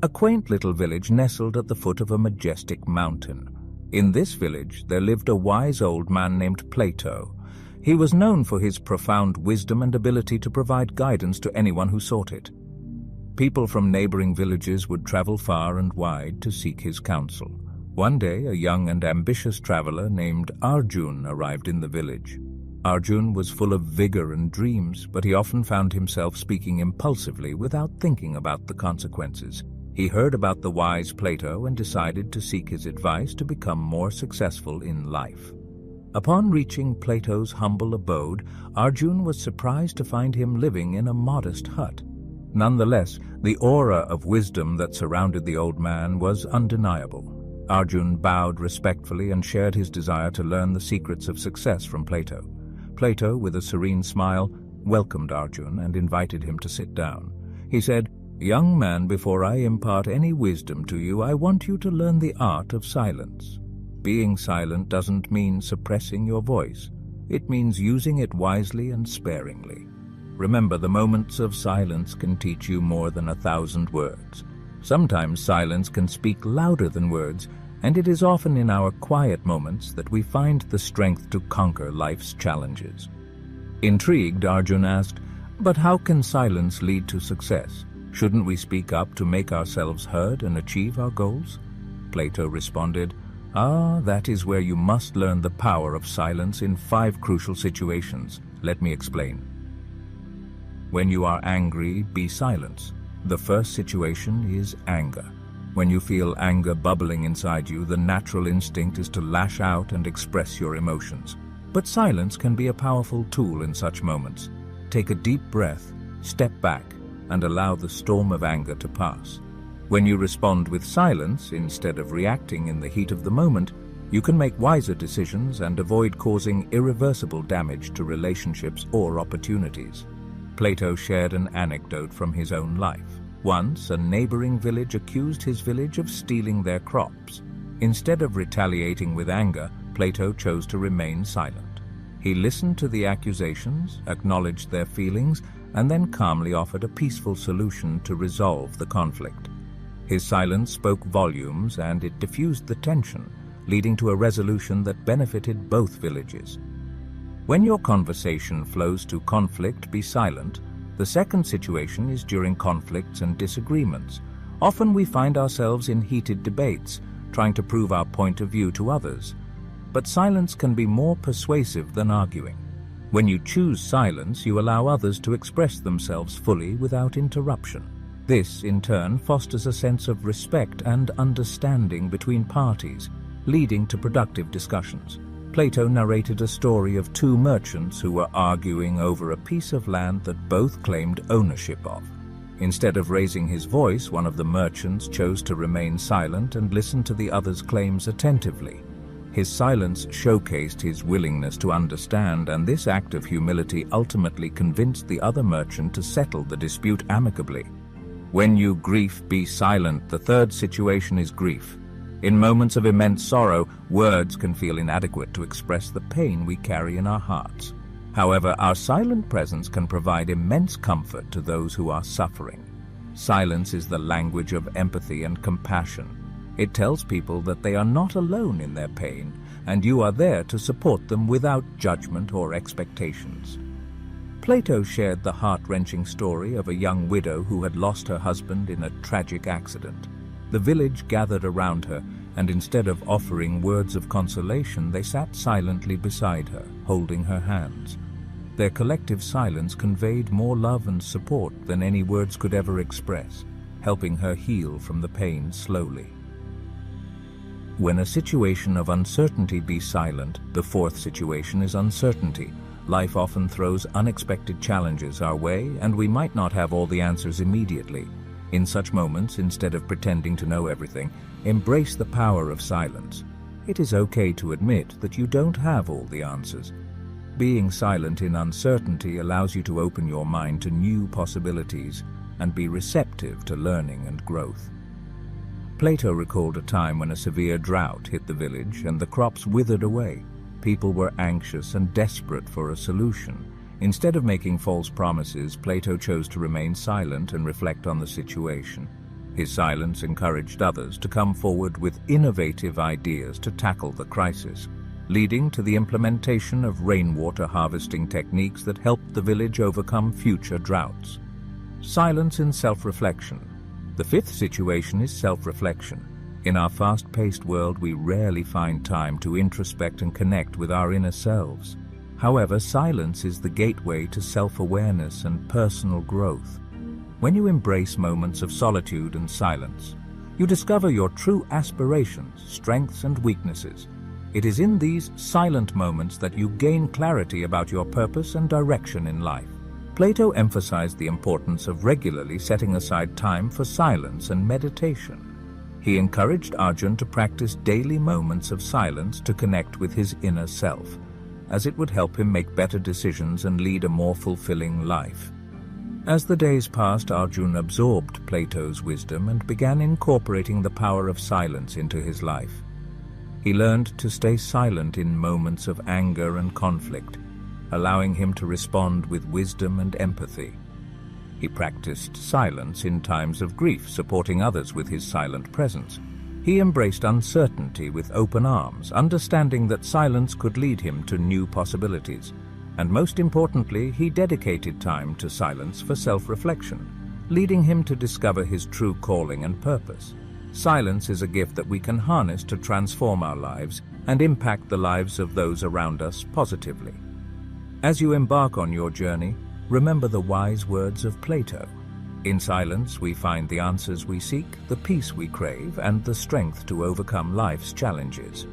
A quaint little village nestled at the foot of a majestic mountain. In this village there lived a wise old man named Plato. He was known for his profound wisdom and ability to provide guidance to anyone who sought it. People from neighboring villages would travel far and wide to seek his counsel. One day, a young and ambitious traveler named Arjun arrived in the village. Arjun was full of vigor and dreams, but he often found himself speaking impulsively without thinking about the consequences. He heard about the wise Plato and decided to seek his advice to become more successful in life. Upon reaching Plato's humble abode, Arjun was surprised to find him living in a modest hut. Nonetheless, the aura of wisdom that surrounded the old man was undeniable. Arjun bowed respectfully and shared his desire to learn the secrets of success from Plato. Plato, with a serene smile, welcomed Arjun and invited him to sit down. He said, "Young man, before I impart any wisdom to you, I want you to learn the art of silence. Being silent doesn't mean suppressing your voice. It means using it wisely and sparingly. Remember, the moments of silence can teach you more than 1,000 words. Sometimes silence can speak louder than words, and it is often in our quiet moments that we find the strength to conquer life's challenges." Intrigued, Arjun asked, "But how can silence lead to success? Shouldn't we speak up to make ourselves heard and achieve our goals?" Plato responded, "That is where you must learn the power of silence in 5 crucial situations. Let me explain. When you are angry, be silent. The first situation is anger. When you feel anger bubbling inside you, the natural instinct is to lash out and express your emotions. But silence can be a powerful tool in such moments. Take a deep breath, step back, and allow the storm of anger to pass. When you respond with silence, instead of reacting in the heat of the moment, you can make wiser decisions and avoid causing irreversible damage to relationships or opportunities." Plato shared an anecdote from his own life. Once, a neighboring village accused his village of stealing their crops. Instead of retaliating with anger, Plato chose to remain silent. He listened to the accusations, acknowledged their feelings, and then calmly offered a peaceful solution to resolve the conflict. His silence spoke volumes, and it diffused the tension, leading to a resolution that benefited both villages. When your conversation flows to conflict, be silent. The second situation is during conflicts and disagreements. Often we find ourselves in heated debates, trying to prove our point of view to others. But silence can be more persuasive than arguing. When you choose silence, you allow others to express themselves fully without interruption. This, in turn, fosters a sense of respect and understanding between parties, leading to productive discussions. Plato narrated a story of 2 merchants who were arguing over a piece of land that both claimed ownership of. Instead of raising his voice, one of the merchants chose to remain silent and listen to the other's claims attentively. His silence showcased his willingness to understand, and this act of humility ultimately convinced the other merchant to settle the dispute amicably. When you grief, be silent. The third situation is grief. In moments of immense sorrow, words can feel inadequate to express the pain we carry in our hearts. However, our silent presence can provide immense comfort to those who are suffering. Silence is the language of empathy and compassion. It tells people that they are not alone in their pain, and you are there to support them without judgment or expectations. Plato shared the heart-wrenching story of a young widow who had lost her husband in a tragic accident. The village gathered around her, and instead of offering words of consolation, they sat silently beside her, holding her hands. Their collective silence conveyed more love and support than any words could ever express, helping her heal from the pain slowly. When a situation of uncertainty, be silent. The fourth situation is uncertainty. Life often throws unexpected challenges our way, and we might not have all the answers immediately. In such moments, instead of pretending to know everything, embrace the power of silence. It is okay to admit that you don't have all the answers. Being silent in uncertainty allows you to open your mind to new possibilities and be receptive to learning and growth. Plato recalled a time when a severe drought hit the village and the crops withered away. People were anxious and desperate for a solution. Instead of making false promises, Plato chose to remain silent and reflect on the situation. His silence encouraged others to come forward with innovative ideas to tackle the crisis, leading to the implementation of rainwater harvesting techniques that helped the village overcome future droughts. Silence and self-reflection. The fifth situation is self-reflection. In our fast-paced world, we rarely find time to introspect and connect with our inner selves. However, silence is the gateway to self-awareness and personal growth. When you embrace moments of solitude and silence, you discover your true aspirations, strengths, and weaknesses. It is in these silent moments that you gain clarity about your purpose and direction in life. Plato emphasized the importance of regularly setting aside time for silence and meditation. He encouraged Arjun to practice daily moments of silence to connect with his inner self, as it would help him make better decisions and lead a more fulfilling life. As the days passed, Arjun absorbed Plato's wisdom and began incorporating the power of silence into his life. He learned to stay silent in moments of anger and conflict, allowing him to respond with wisdom and empathy. He practiced silence in times of grief, supporting others with his silent presence. He embraced uncertainty with open arms, understanding that silence could lead him to new possibilities. And most importantly, he dedicated time to silence for self-reflection, leading him to discover his true calling and purpose. Silence is a gift that we can harness to transform our lives and impact the lives of those around us positively. As you embark on your journey, remember the wise words of Plato. In silence, we find the answers we seek, the peace we crave, and the strength to overcome life's challenges.